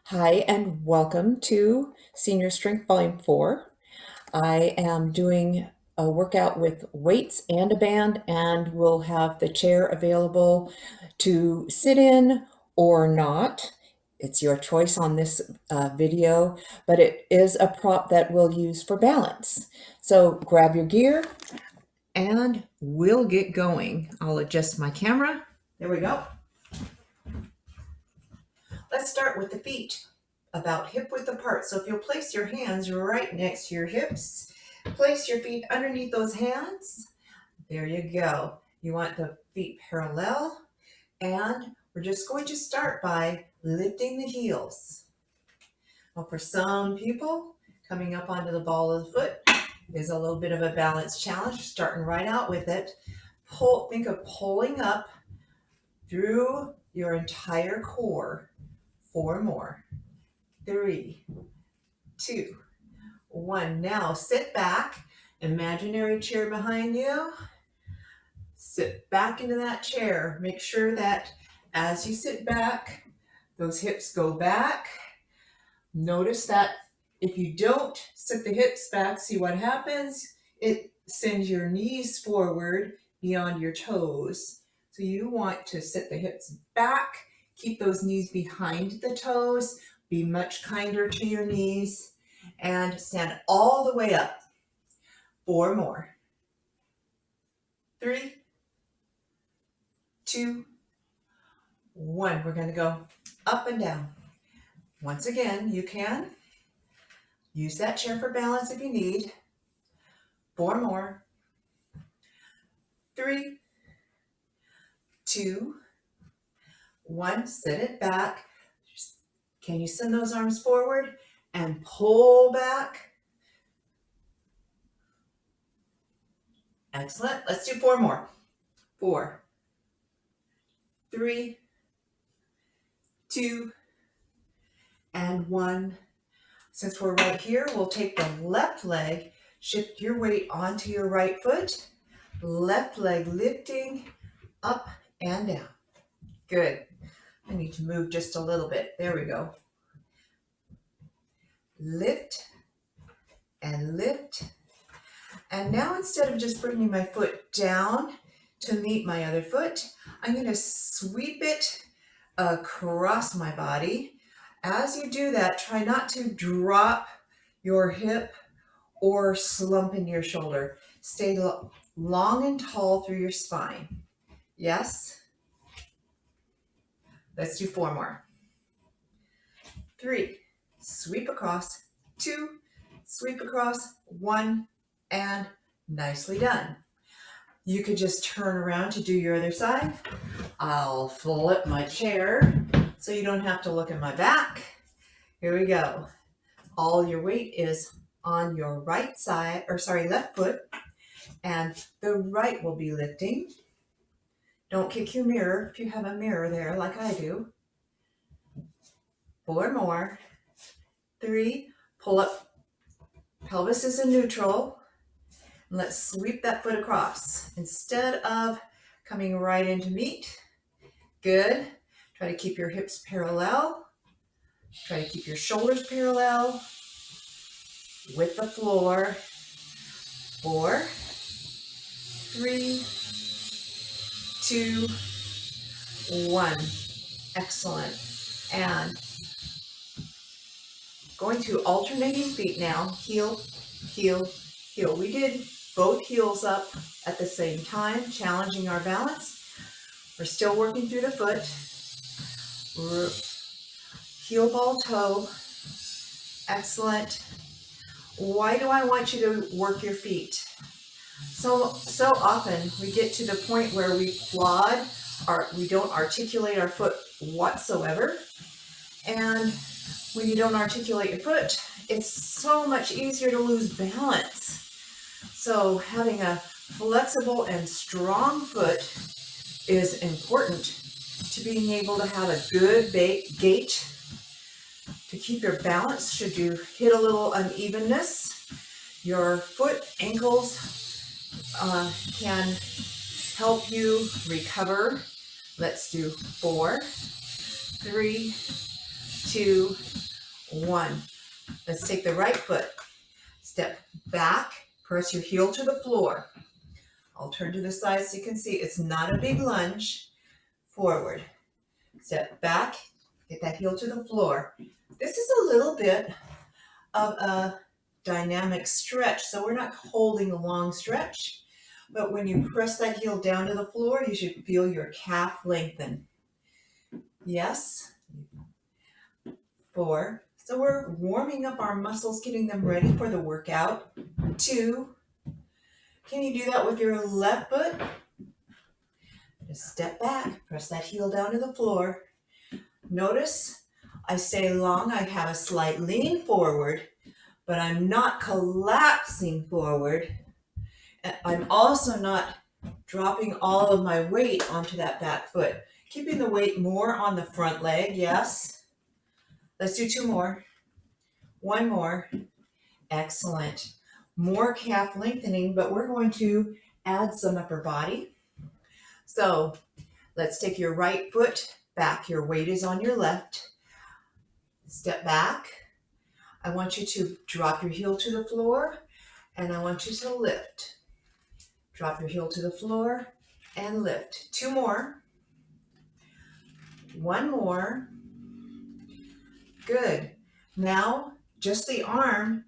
Hi, and welcome to Senior Strength Volume 4. I am doing a workout with weights and a band, and we'll have the chair available to sit in or not. It's your choice on this video, but it is a prop that we'll use for balance. So grab your gear and we'll get going. I'll adjust my camera. There we go. Let's start with the feet, about hip width apart. So if you'll place your hands right next to your hips, place your feet underneath those hands. There you go. You want the feet parallel, and we're just going to start by lifting the heels. Well, for some people, coming up onto the ball of the foot is a little bit of a balance challenge, starting right out with it. Think of pulling up through your entire core. 4 more. 3, 2, 1. Now sit back, imaginary chair behind you. Sit back into that chair. Make sure that as you sit back, those hips go back. Notice that if you don't sit the hips back, see what happens? It sends your knees forward beyond your toes. So you want to sit the hips back, keep those knees behind the toes, be much kinder to your knees, and stand all the way up. 4 more. 3, 2, 1. We're going to go up and down. Once again, you can use that chair for balance if you need. 4 more. 3, 2, 1. Sit it back. Can you send those arms forward and pull back? Excellent. Let's do 4 more. 4, 3, 2, and 1. Since we're right here, we'll take the left leg, shift your weight onto your right foot. Left leg lifting up and down. Good. I need to move just a little bit. There we go. Lift and lift. And now instead of just bringing my foot down to meet my other foot, I'm going to sweep it across my body. As you do that, try not to drop your hip or slump in your shoulder. Stay long and tall through your spine. Yes? Let's do 4 more. 3, sweep across. 2, sweep across. 1, and nicely done. You could just turn around to do your other side. I'll flip my chair so you don't have to look at my back. Here we go. All your weight is on your right side, left foot, and the right will be lifting. Don't kick your mirror if you have a mirror there like I do. 4 more. 3, pull up. Pelvis is in neutral. Let's sweep that foot across instead of coming right into meet. Good. Try to keep your hips parallel. Try to keep your shoulders parallel with the floor. 4, 3, 2, 1. Excellent. And going to alternating feet now. Heel, heel, heel. We did both heels up at the same time, challenging our balance. We're still working through the foot. Heel, ball, toe. Excellent. Why do I want you to work your feet? So often we get to the point where we plod, we don't articulate our foot whatsoever. And when you don't articulate your foot, it's so much easier to lose balance. So having a flexible and strong foot is important to being able to have a good gait, to keep your balance should you hit a little unevenness. Your foot ankles can help you recover. Let's do 4, 3, 2, 1. Let's take the right foot. Step back, press your heel to the floor. I'll turn to the side so you can see it's not a big lunge. Forward. Step back, get that heel to the floor. This is a little bit of a dynamic stretch, so we're not holding a long stretch, but when you press that heel down to the floor, you should feel your calf lengthen. Yes. 4. So we're warming up our muscles, getting them ready for the workout. 2. Can you do that with your left foot? Just step back, press that heel down to the floor. Notice I stay long, I have a slight lean forward, but I'm not collapsing forward. I'm also not dropping all of my weight onto that back foot. Keeping the weight more on the front leg, yes. Let's do 2 more. 1 more. Excellent. More calf lengthening, but we're going to add some upper body. So let's take your right foot back. Your weight is on your left. Step back. I want you to drop your heel to the floor, and I want you to lift. Drop your heel to the floor and lift. 2 more. 1 more. Good. Now, just the arm.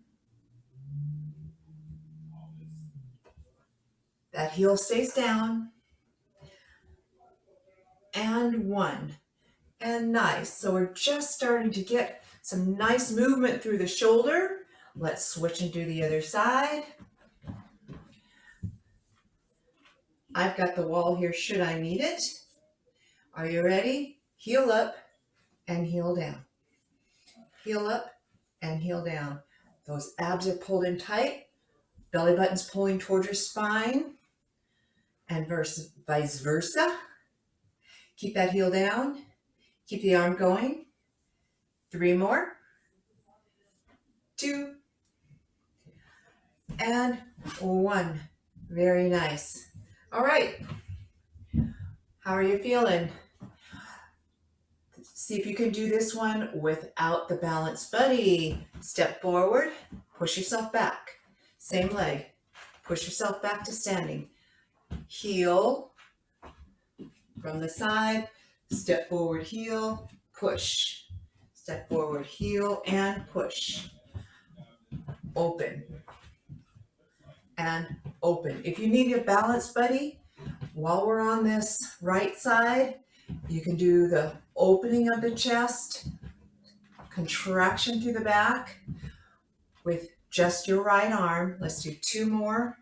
That heel stays down. And 1. And nice. So we're just starting to get some nice movement through the shoulder. Let's switch and do the other side. I've got the wall here should I need it. Are you ready? Heel up and heel down. Heel up and heel down. Those abs are pulled in tight. Belly button's pulling towards your spine. And vice versa. Keep that heel down. Keep the arm going. 3 more. 2. And 1. Very nice. All right. How are you feeling? See if you can do this one without the balance buddy. Step forward, push yourself back. Same leg. Push yourself back to standing. Heel from the side. Step forward, heel, push. Step forward, heel, and push. Open. And open. If you need your balance buddy, while we're on this right side, you can do the opening of the chest, contraction through the back with just your right arm. Let's do 2 more.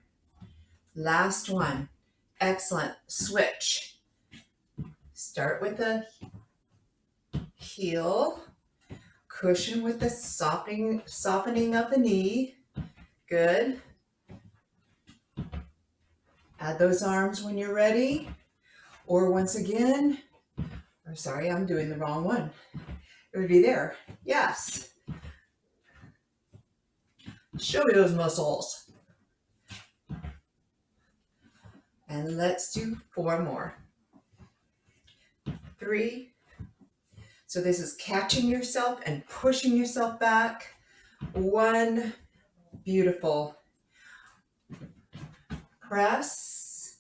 Last one. Excellent. Switch. Start with the heel. Cushion with the softening of the knee. Good. Add those arms when you're ready. Or once again, or sorry, I'm doing the wrong one. It would be there. Yes. Show me those muscles. And let's do 4 more. 3. So this is catching yourself and pushing yourself back. 1. Beautiful. Press.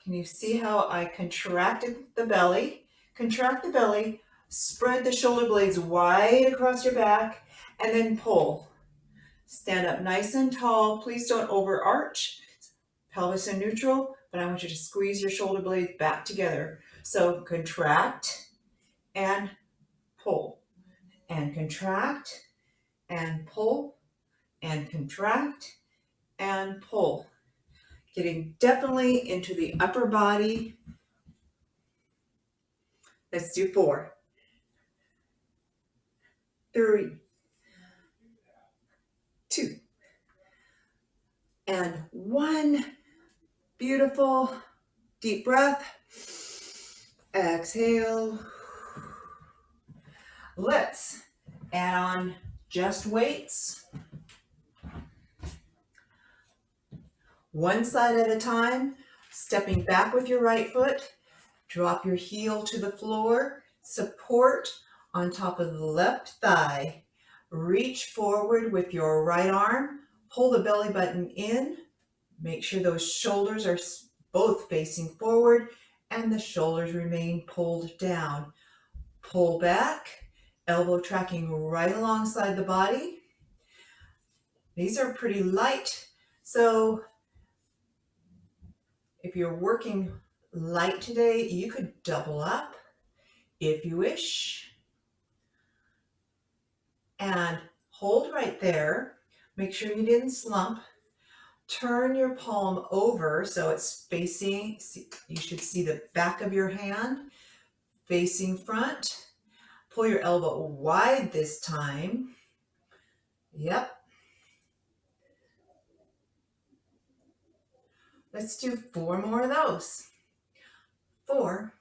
Can you see how I contracted the belly? Contract the belly, spread the shoulder blades wide across your back, and then pull. Stand up nice and tall. Please don't overarch. Pelvis in neutral, but I want you to squeeze your shoulder blades back together. So contract and pull, and contract and pull, and contract and pull. Getting definitely into the upper body. Let's do 4. 3. 2. And 1. Beautiful. Deep breath. Exhale. Let's add on just weights. One side at a time, stepping back with your right foot. Drop your heel to the floor. Support on top of the left thigh. Reach forward with your right arm. Pull the belly button in. Make sure those shoulders are both facing forward and the shoulders remain pulled down. Pull back, elbow tracking right alongside the body. These are pretty light, so if you're working light today, you could double up if you wish. And hold right there. Make sure you didn't slump. Turn your palm over so it's facing, you should see the back of your hand facing front. Pull your elbow wide this time. Yep. Let's do 4 more of those. 4.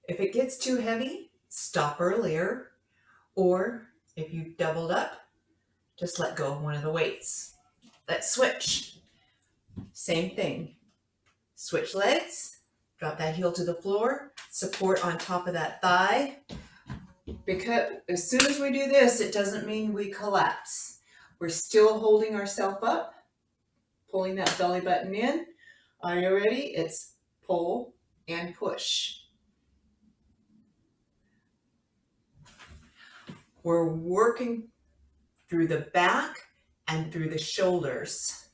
If it gets too heavy, stop earlier. Or if you've doubled up, just let go of one of the weights. Let's switch. Same thing. Switch legs. Drop that heel to the floor. Support on top of that thigh. Because as soon as we do this, it doesn't mean we collapse. We're still holding ourselves up, pulling that belly button in. Are you ready? It's pull and push. We're working through the back and through the shoulders.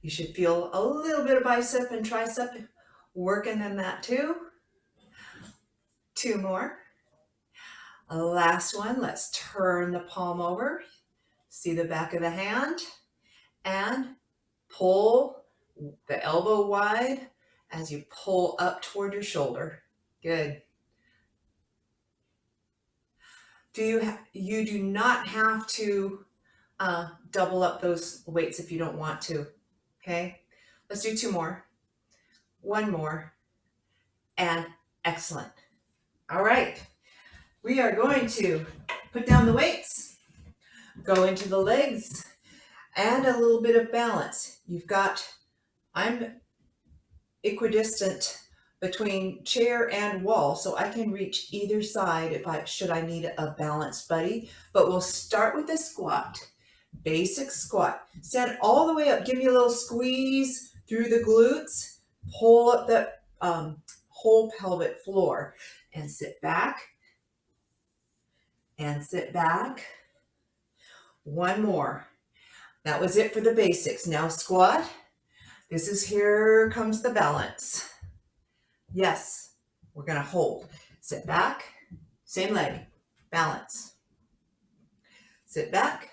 You should feel a little bit of bicep and tricep working in that too. 2 more. Last one, let's turn the palm over. See the back of the hand and pull the elbow wide as you pull up toward your shoulder. Good. You do not have to double up those weights if you don't want to. Okay, let's do 2 more. 1 more. And excellent. All right. We are going to put down the weights, go into the legs, and a little bit of balance. I'm equidistant between chair and wall, so I can reach either side should I need a balance buddy. But we'll start with a squat, basic squat. Stand all the way up, give me a little squeeze through the glutes, pull up the whole pelvic floor, and sit back. And sit back. 1 more. That was it for the basics. Now squat. Here comes the balance. Yes, we're going to hold. Sit back, same leg, balance. Sit back.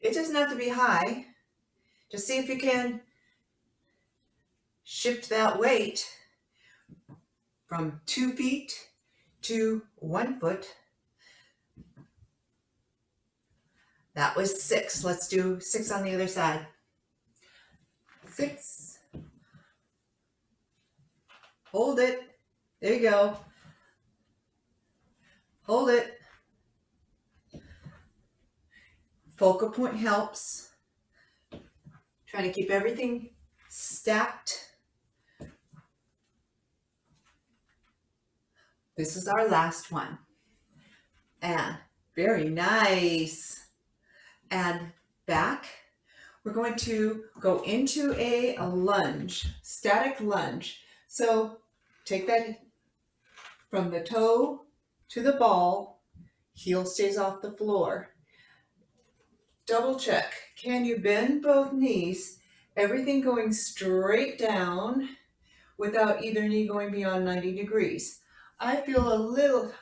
It doesn't have to be high. Just see if you can shift that weight from 2 feet to 1 foot. That was 6. Let's do 6 on the other side. 6. Hold it. There you go. Hold it. Focal point helps. Trying to keep everything stacked. This is our last one. And very nice. And back. We're going to go into a lunge, static lunge. So take that from the toe to the ball, heel stays off the floor. Double check. Can you bend both knees? Everything going straight down without either knee going beyond 90 degrees. I feel a little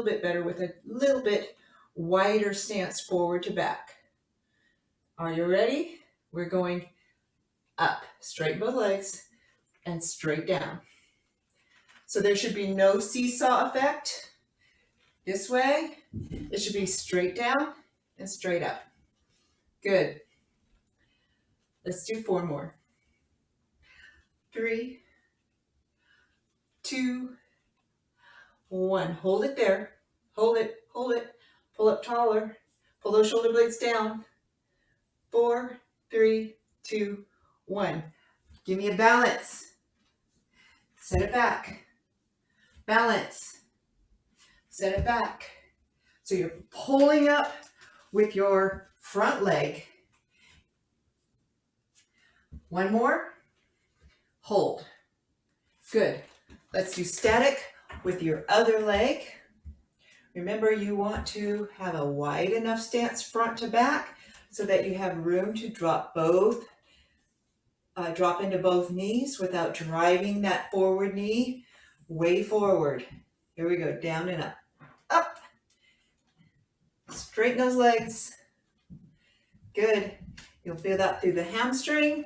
bit better with a little bit wider stance forward to back. Are you ready? We're going up, straighten both legs, and straight down. So there should be no seesaw effect. This way, it should be straight down and straight up. Good. Let's do 4 more. 3, 2, 1. Hold it there. Hold it, hold it. Pull up taller. Pull those shoulder blades down. 4, 3, 2, 1. Give me a balance. Set it back. Balance. Set it back. So you're pulling up with your front leg. One more. Hold. Good. Let's do static with your other leg. Remember, you want to have a wide enough stance front to back so that you have room to drop into both knees without driving that forward knee way forward. Here we go, down and up. Up. Straighten those legs. Good. You'll feel that through the hamstring.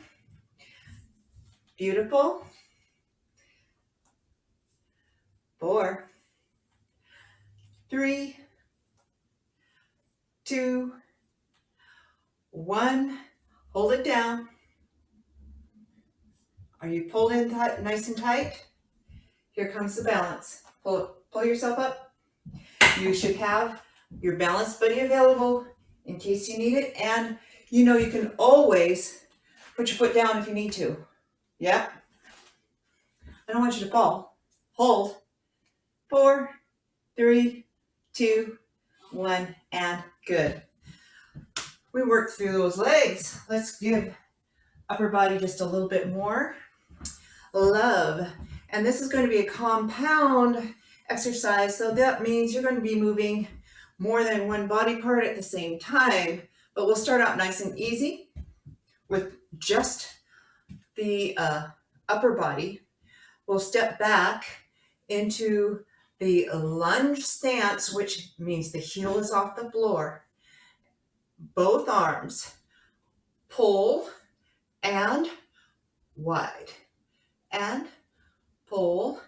Beautiful. 4, 3, 2, 1. Hold it down. Are you pulled in tight, nice and tight? Here comes the balance. Pull yourself up. You should have your balance buddy available in case you need it. And you know you can always put your foot down if you need to. Yep. I don't want you to fall. Hold. 4, 3, 2, 1, and good. We worked through those legs. Let's give upper body just a little bit more love. And this is going to be a compound exercise, so that means you're going to be moving more than one body part at the same time. But we'll start out nice and easy with just the upper body. We'll step back into the lunge stance, which means the heel is off the floor. Both arms pull and wide, and pull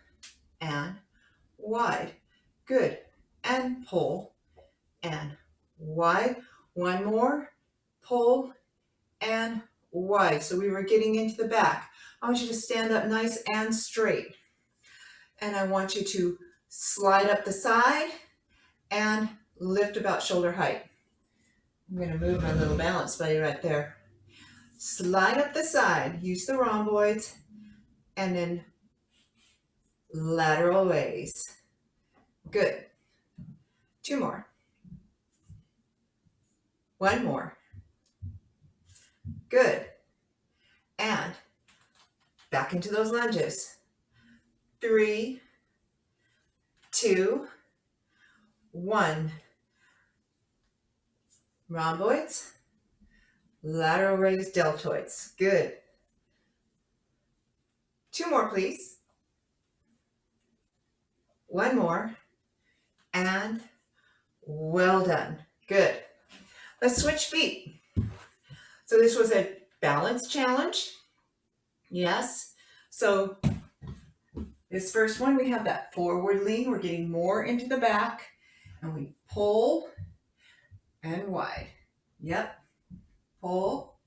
and wide. Good. And pull and wide. One more. Pull and wide. So we were getting into the back. I want you to stand up nice and straight. And I want you to slide up the side and lift about shoulder height. I'm going to move my little balance buddy right there. Slide up the side. Use the rhomboids. And then lateral raise. Good. 2 more. 1 more. Good. And back into those lunges. 3, 2, 1. Rhomboids. Lateral raise deltoids. Good. 2 more, please. 1 more. And well done. Good. Let's switch feet. So this was a balance challenge. Yes. So this first one, we have that forward lean. We're getting more into the back. And we pull and wide. Yep. Pull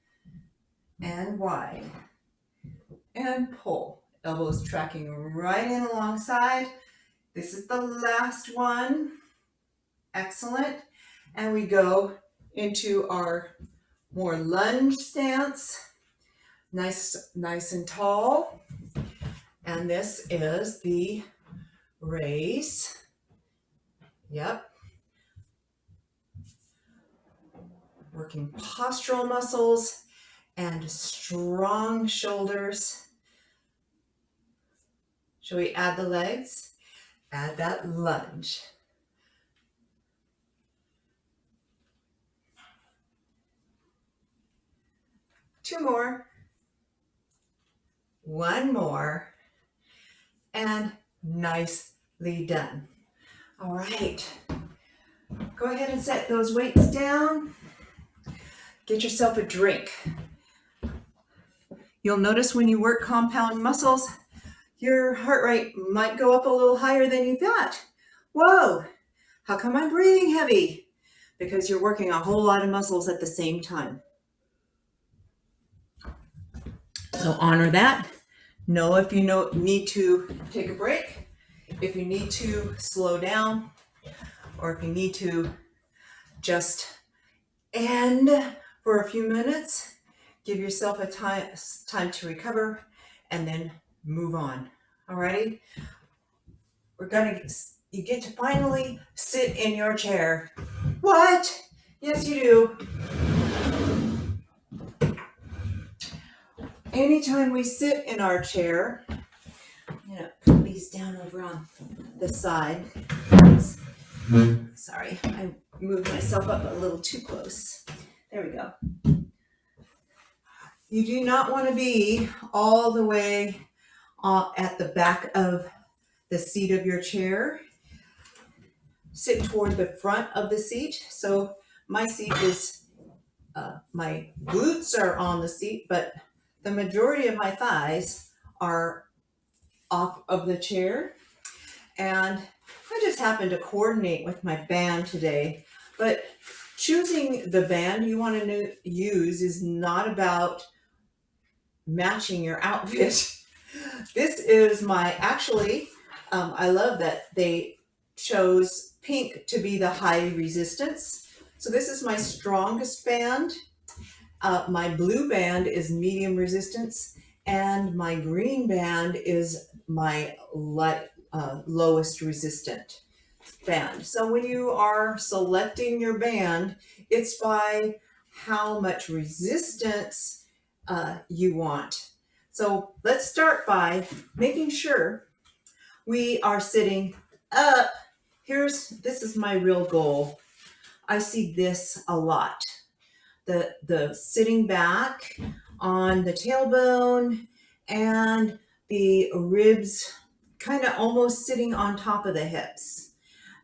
and wide. And pull. Elbows tracking right in alongside. This is the last one. Excellent. And we go into our more lunge stance. Nice and tall. And this is the raise. Yep. Working postural muscles and strong shoulders. Shall we add the legs? Add that lunge. Two more. 1 more. And nicely done. All right. Go ahead and set those weights down. Get yourself a drink. You'll notice when you work compound muscles, your heart rate might go up a little higher than you thought. Whoa, how come I'm breathing heavy? Because you're working a whole lot of muscles at the same time. So honor that. Know if you need to take a break, if you need to slow down, or if you need to just end for a few minutes. Give yourself a time to recover and then move on. Alrighty? We're going to you get to finally sit in your chair. What? Yes, you do. Anytime we sit in our chair, I'm gonna put these down over on the side. Sorry, I moved myself up a little too close. There we go. You do not want to be all the way at the back of the seat of your chair. Sit toward the front of the seat. So my seat is, my glutes are on the seat, but the majority of my thighs are off of the chair. And I just happened to coordinate with my band today. But choosing the band you want to use is not about matching your outfit. This is I love that they chose pink to be the high resistance. So this is my strongest band. My blue band is medium resistance, and my green band is my lowest resistant band. So when you are selecting your band, it's by how much resistance you want. So let's start by making sure we are sitting up. This is my real goal. I see this a lot. The sitting back on the tailbone and the ribs kind of almost sitting on top of the hips.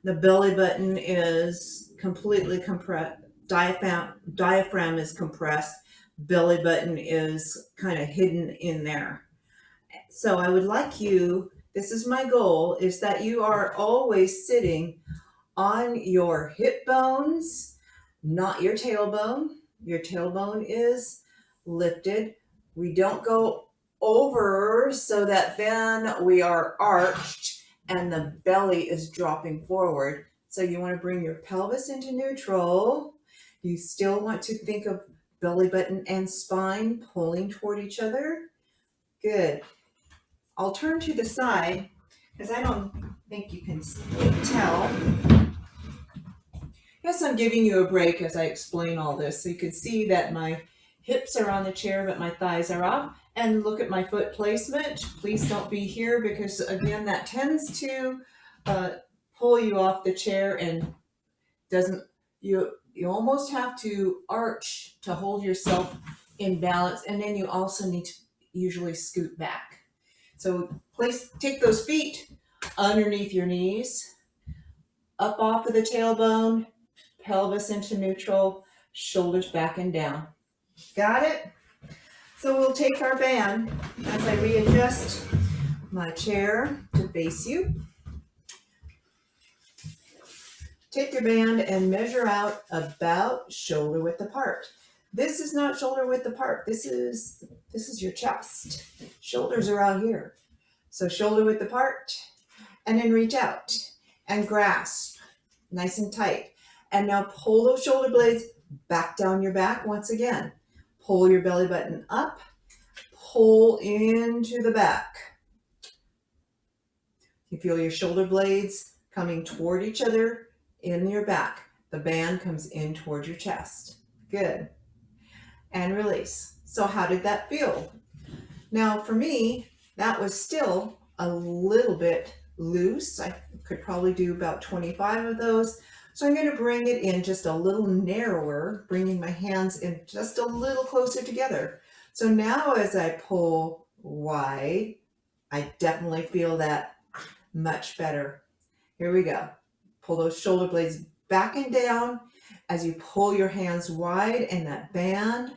The belly button is completely compressed. Diaphragm is compressed. Belly button is kind of hidden in there. So I would like you, this is my goal, is that you are always sitting on your hip bones, not your tailbone. Your tailbone is lifted. We don't go over so that then we are arched and the belly is dropping forward. So you want to bring your pelvis into neutral. You still want to think of belly button and spine pulling toward each other. Good. I'll turn to the side because I don't think you can tell. Yes, I'm giving you a break as I explain all this so you can see that my hips are on the chair but my thighs are off. And look at my foot placement. Please don't be here because again that tends to pull you off the chair and you almost have to arch to hold yourself in balance, and then you also need to usually scoot back. So take those feet underneath your knees, up off of the tailbone, pelvis into neutral, shoulders back and down. Got it? So we'll take our band as I readjust my chair to face you. Take your band and measure out about shoulder width apart. This is not shoulder width apart. This is your chest. Shoulders are out here. So shoulder width apart, and then reach out and grasp nice and tight. And now pull those shoulder blades back down your back once again. Pull your belly button up, pull into the back. You feel your shoulder blades coming toward each other in your back. The band comes in toward your chest. Good. And release. So how did that feel? Now for me, that was still a little bit loose. I could probably do about 25 of those. So I'm going to bring it in just a little narrower, bringing my hands in just a little closer together. So now as I pull wide, I definitely feel that much better. Here we go. Pull those shoulder blades back and down as you pull your hands wide, and that band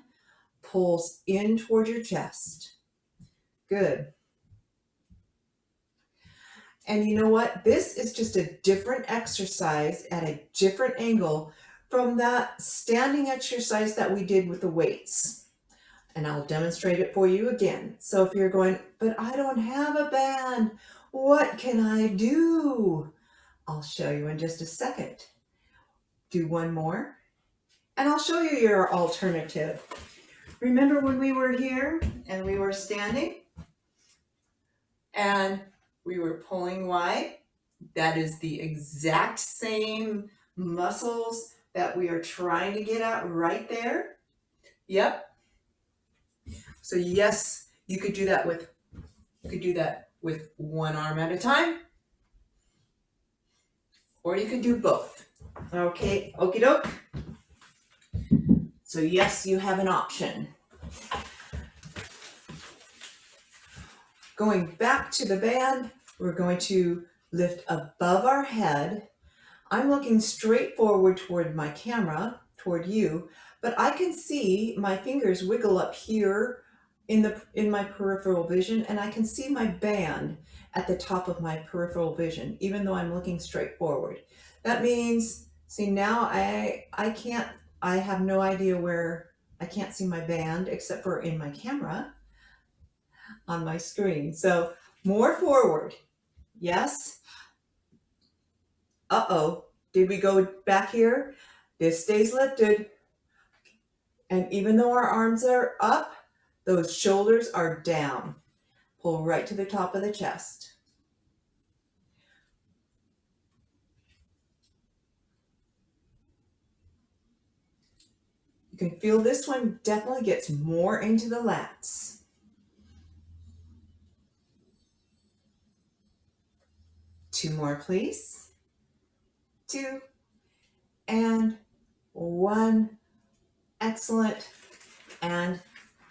pulls in toward your chest. Good. And you know what? This is just a different exercise at a different angle from that standing exercise that we did with the weights. And I'll demonstrate it for you again. So if you're going, but I don't have a band, what can I do? I'll show you in just a second. Do one more, and I'll show you your alternative. Remember when we were here and we were standing and we were pulling wide? That is the exact same muscles that we are trying to get at right there. Yep. So yes, you could do that with one arm at a time, or you could do both. Okay, okie doke. So yes, you have an option. Going back to the band, we're going to lift above our head. I'm looking straight forward toward my camera, toward you, but I can see my fingers wiggle up here in my peripheral vision, and I can see my band at the top of my peripheral vision, even though I'm looking straight forward. That means, see now I have no idea where, I can't see my band except for in my camera on my screen. So more forward. Yes. Uh-oh. Did we go back here? This stays lifted. And even though our arms are up, those shoulders are down. Pull right to the top of the chest. You can feel this one definitely gets more into the lats. Two more, please. 2 and 1. Excellent. And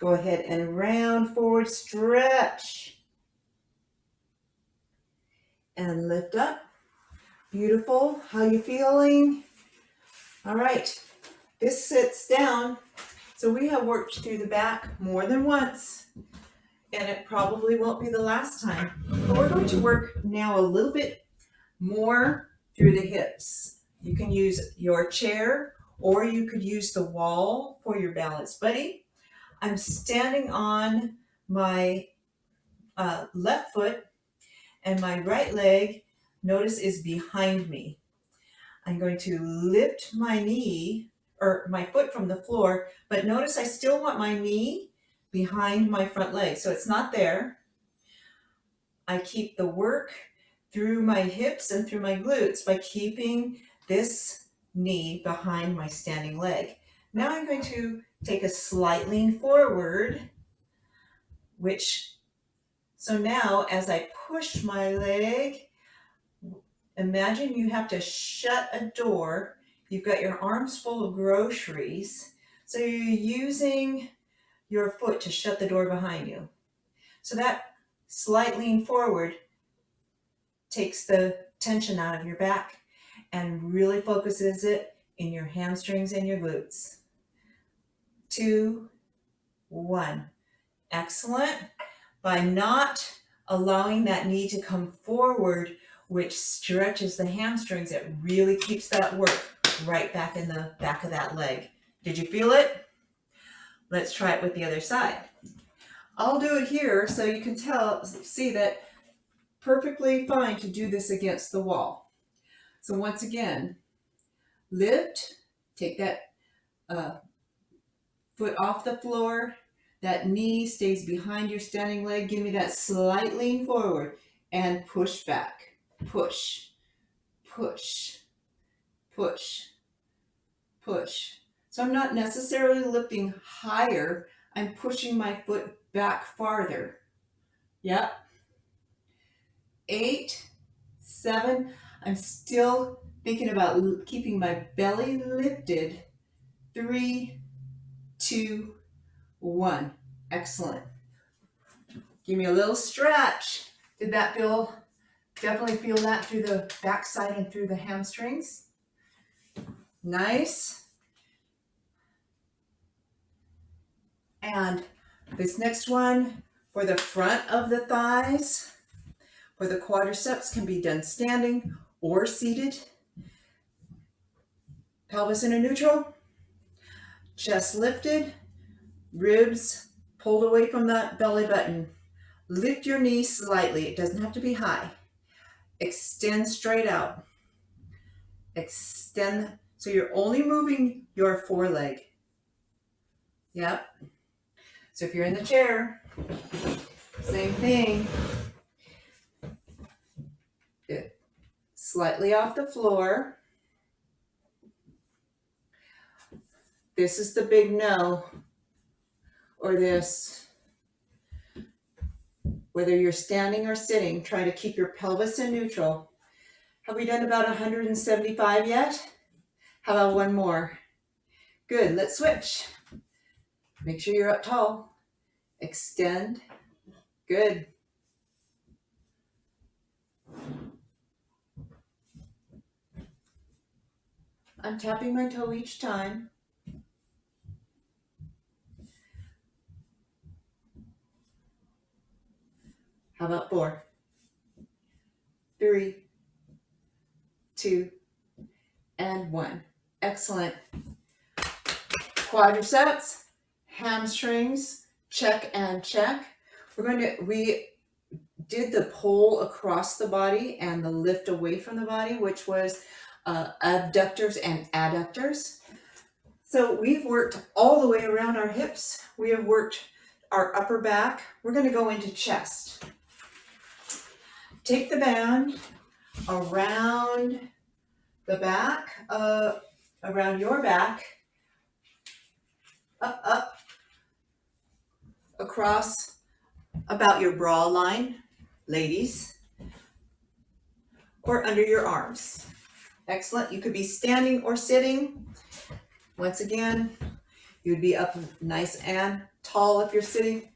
go ahead and round forward, stretch. And lift up. Beautiful. How you feeling? All right. This sits down. So we have worked through the back more than once, and it probably won't be the last time. But we're going to work now a little bit more through the hips. You can use your chair, or you could use the wall for your balance buddy. I'm standing on my left foot, and my right leg, notice, is behind me. I'm going to lift my knee or my foot from the floor, but notice I still want my knee behind my front leg. So it's not there. I keep the work through my hips and through my glutes by keeping this knee behind my standing leg. Now I'm going to take a slight lean forward, so now as I push my leg, imagine you have to shut a door. You've got your arms full of groceries. So you're using your foot to shut the door behind you. So that slight lean forward takes the tension out of your back and really focuses it in your hamstrings and your glutes. 2, 1. Excellent. By not allowing that knee to come forward, which stretches the hamstrings, it really keeps that work right back in the back of that leg. Did you feel it? Let's try it with the other side. I'll do it here so you can see that perfectly fine to do this against the wall. So once again, lift, take that foot off the floor, that knee stays behind your standing leg, give me that slight lean forward and push back, push, push, push, push. So I'm not necessarily lifting higher, I'm pushing my foot back farther. Yep. 8, 7, I'm still thinking about keeping my belly lifted. 3, 2, 1. Excellent. Give me a little stretch. Did that feel, definitely feel that through the backside and through the hamstrings? Nice. And this next one, for the front of the thighs, for the quadriceps, can be done standing or seated. Pelvis in a neutral, chest lifted, ribs pulled away from that belly button. Lift your knees slightly. It doesn't have to be high. Extend straight out. Extend. So you're only moving your foreleg. Yep. So if you're in the chair, same thing. Good. slightly off the floor. This is the big no, or this. Whether you're standing or sitting, try to keep your pelvis in neutral. Have we done about 175 yet? How about one more? Good, let's switch. Make sure you're up tall. Extend. Good. I'm tapping my toe each time. How about 4, 3, 2, and 1. Excellent. Quadriceps, hamstrings, check and check. We did the pull across the body and the lift away from the body, which was abductors and adductors. So we've worked all the way around our hips. We have worked our upper back. We're going to go into chest. Take the band around the back, around your back, up, across about your bra line, ladies, or under your arms. Excellent. You could be standing or sitting. Once again, you'd be up nice and tall if you're sitting.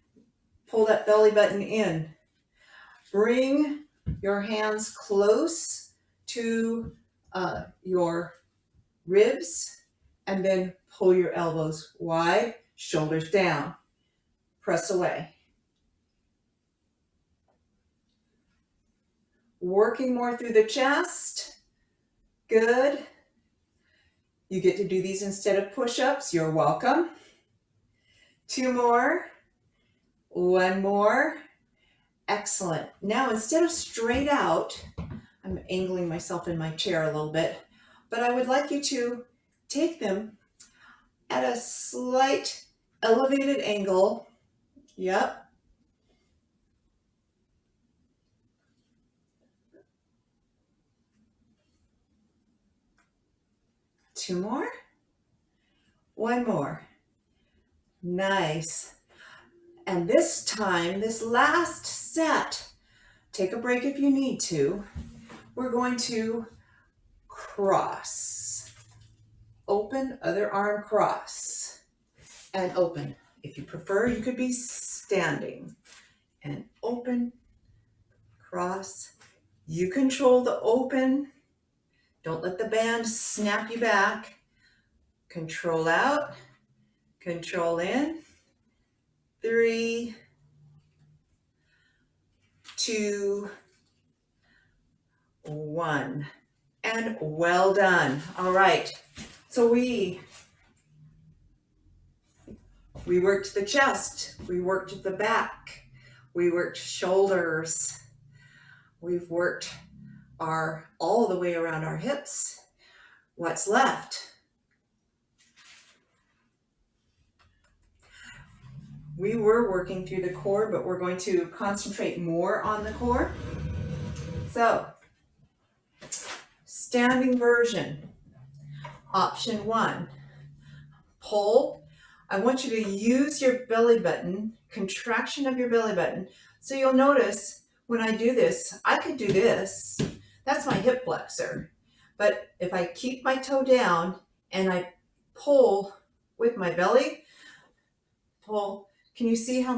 Pull that belly button in. Bring your hands close to your ribs, and then pull your elbows wide, shoulders down. Press away. Working more through the chest. Good. You get to do these instead of push-ups. You're welcome. 2 more. 1 more. Excellent. Now, instead of straight out, I'm angling myself in my chair a little bit, but I would like you to take them at a slight elevated angle. Yep. Two more. 1 more. Nice. And this time, this last set, take a break if you need to. We're going to cross. Open, other arm cross. And open. If you prefer, you could be standing. And open, cross. You control the open. Don't let the band snap you back. Control out, control in. 3, 2, 1. And well done. All right. So we worked the chest. We worked the back. We worked shoulders. We've worked all the way around our hips. What's left? We were working through the core, but we're going to concentrate more on the core. So, standing version. Option 1, pull. I want you to use your belly button, contraction of your belly button. So you'll notice when I do this, I could do this. That's my hip flexor. But if I keep my toe down and I pull with my belly, pull, can you see how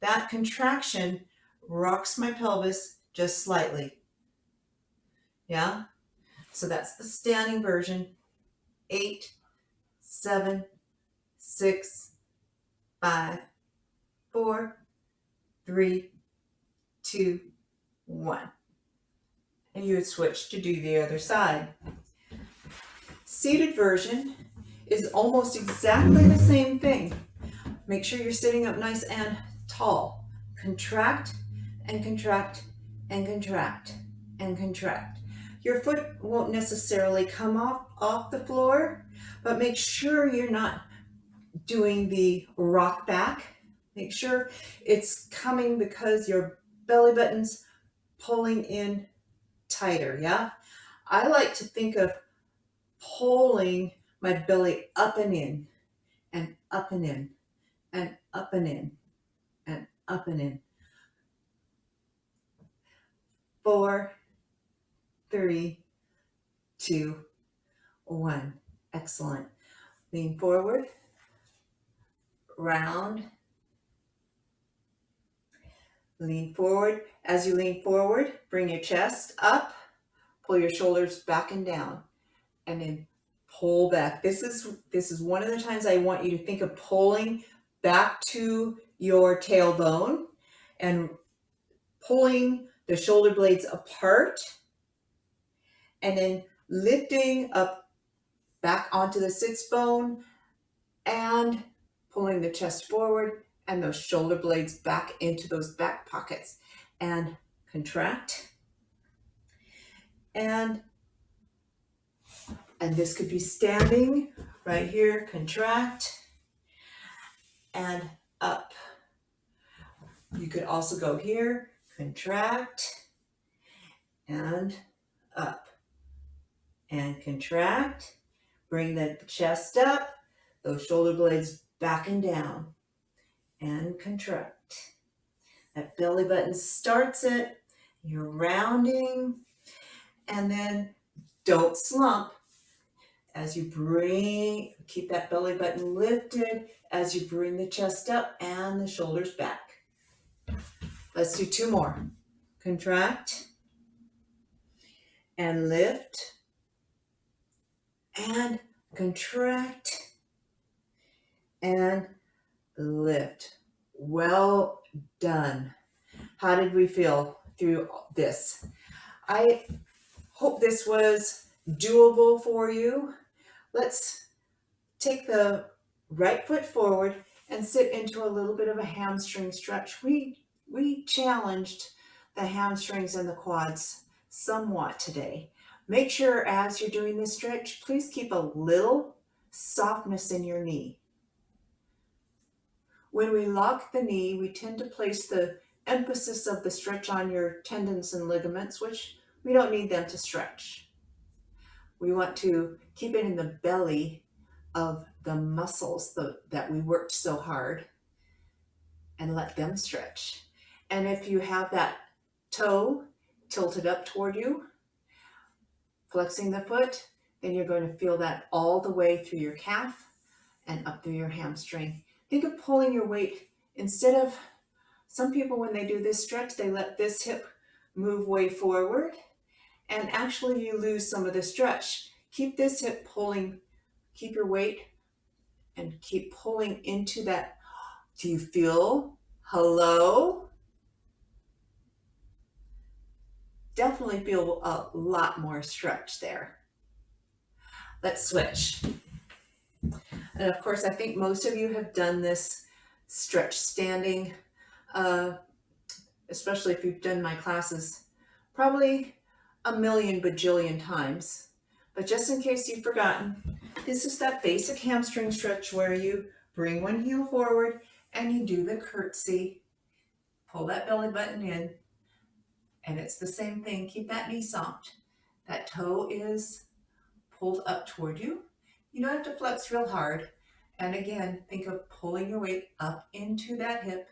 that contraction rocks my pelvis just slightly? Yeah? So that's the standing version. 8, 7, 6, 5, 4, 3, 2, 1. And you would switch to do the other side. Seated version is almost exactly the same thing. Make sure you're sitting up nice and tall. Contract and contract and contract and contract. Your foot won't necessarily come off the floor, but make sure you're not doing the rock back. Make sure it's coming because your belly button's pulling in tighter, yeah? I like to think of pulling my belly up and in, and up and in, and up and in, and up and in. 4, 3, 2, 1. Excellent. Lean forward, round, lean forward. As you lean forward, bring your chest up, pull your shoulders back and down, and then pull back. This is one of the times I want you to think of pulling back to your tailbone and pulling the shoulder blades apart, and then lifting up back onto the sits bone and pulling the chest forward and those shoulder blades back into those back pockets, and contract. And this could be standing right here, contract and up. You could also go here, contract and up and contract. Bring the chest up, those shoulder blades back and down and contract. That belly button starts it. You're rounding, and then don't slump. As you bring, keep that belly button lifted as you bring the chest up and the shoulders back. Let's do 2 more. Contract and lift and contract and lift. Well done. How did we feel through this? I hope this was doable for you. Let's take the right foot forward and sit into a little bit of a hamstring stretch. We challenged the hamstrings and the quads somewhat today. Make sure as you're doing this stretch, please keep a little softness in your knee. When we lock the knee, we tend to place the emphasis of the stretch on your tendons and ligaments, which we don't need them to stretch. We want to keep it in the belly of the muscles that we worked so hard and let them stretch. And if you have that toe tilted up toward you, flexing the foot, then you're going to feel that all the way through your calf and up through your hamstring. Think of pulling your weight instead of, some people when they do this stretch, they let this hip move way forward, and actually you lose some of the stretch. Keep this hip pulling, keep your weight and keep pulling into that. Do you feel? Hello? Definitely feel a lot more stretch there. Let's switch. And of course, I think most of you have done this stretch standing, especially if you've done my classes, probably a million bajillion times. But just in case you've forgotten, this is that basic hamstring stretch where you bring one heel forward and you do the curtsy, pull that belly button in, and it's the same thing. Keep that knee soft. That toe is pulled up toward you. You don't have to flex real hard. And again, think of pulling your weight up into that hip.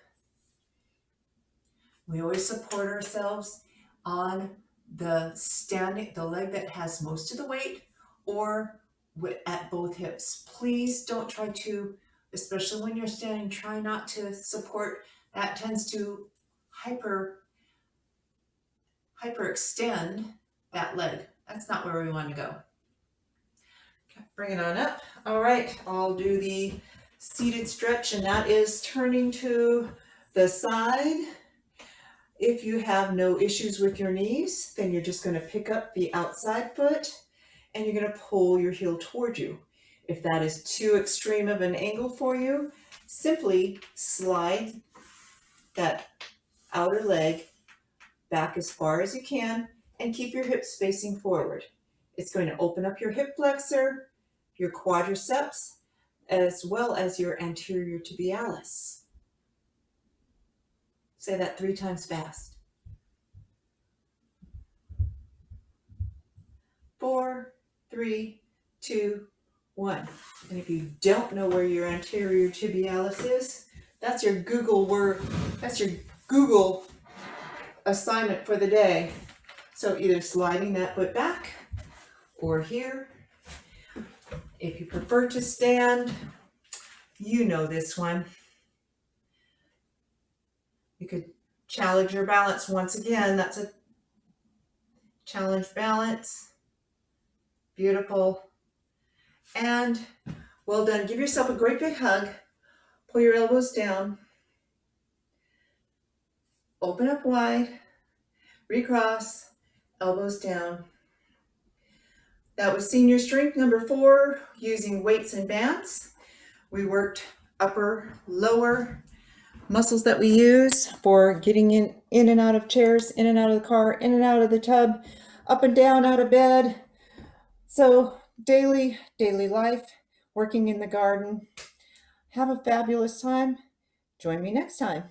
We always support ourselves on the leg that has most of the weight, or at both hips. Please don't try to, especially when you're standing, try not to support. That tends to hyperextend that leg. That's not where we want to go. Okay, bring it on up. All right, I'll do the seated stretch, and that is turning to the side. If you have no issues with your knees, then you're just going to pick up the outside foot and you're going to pull your heel toward you. If that is too extreme of an angle for you, simply slide that outer leg back as far as you can and keep your hips facing forward. It's going to open up your hip flexor, your quadriceps, as well as your anterior tibialis. Say that 3 times fast. 4, 3, 2, 1. And if you don't know where your anterior tibialis is, that's your Google assignment for the day. So either sliding that foot back or here. If you prefer to stand, you know this one. You could challenge your balance once again. That's a challenge balance. Beautiful. And well done. Give yourself a great big hug. Pull your elbows down. Open up wide. Recross. Elbows down. That was senior strength number 4, using weights and bands. We worked upper, lower muscles that we use for getting in and out of chairs, in and out of the car, in and out of the tub, up and down out of bed. So daily life, working in the garden. Have a fabulous time. Join me next time.